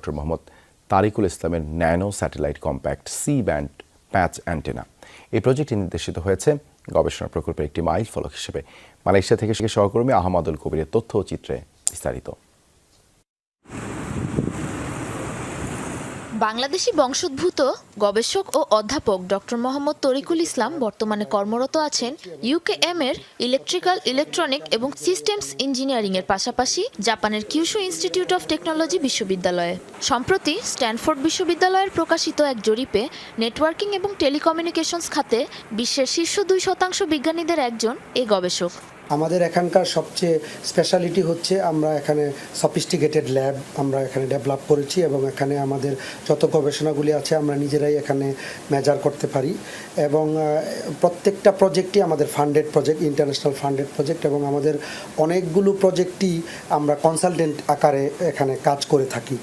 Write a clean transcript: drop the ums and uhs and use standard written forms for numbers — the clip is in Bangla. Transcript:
ডক্টর মোহাম্মদ তারিকুল ইসলামের nano satellite compact C band patch antenna. এই প্রজেক্টটি নির্দেশিত হয়েছে গবেষণা প্রকল্পের একটি মাইল ফলক হিসেবে। মালয়েশিয়া থেকে সহকর্মী আহমদুল কবিরের তথ্য ও চিত্রে বিস্তারিত। বাংলাদেশি বংশোদ্ভূত গবেষক ও অধ্যাপক ডক্টর মোহাম্মদ তরিকুল ইসলাম বর্তমানে কর্মরত আছেন ইউকেএম এর ইলেকট্রিক্যাল, ইলেকট্রনিক এবং সিস্টেমস ইঞ্জিনিয়ারিং এর পাশাপাশি জাপানের কিউশু ইনস্টিটিউট অফ টেকনোলজি বিশ্ববিদ্যালয়ে। সম্প্রতি স্ট্যানফোর্ড বিশ্ববিদ্যালয়ের প্রকাশিত এক জরিপে নেটওয়ার্কিং এবং টেলিকমিউনিকেশনস খাতে বিশ্বের শীর্ষ 2% বিজ্ঞানীদের একজন এই গবেষক। আমাদের এখানকার সবচেয়ে স্পেশালিটি হচ্ছে আমরা এখানে সফিস্টিকেটেড ল্যাব আমরা এখানে ডেভেলপ করেছি এবং এখানে আমাদের যত গবেষণাগুলি আছে আমরা নিজেরাই এখানে মেজার করতে পারি এবং প্রত্যেকটা প্রজেক্টই আমাদের funded project, international funded project এবং আমাদের অনেকগুলো প্রজেক্টই আমরা কনসালটেন্ট আকারে এখানে কাজ করে থাকি।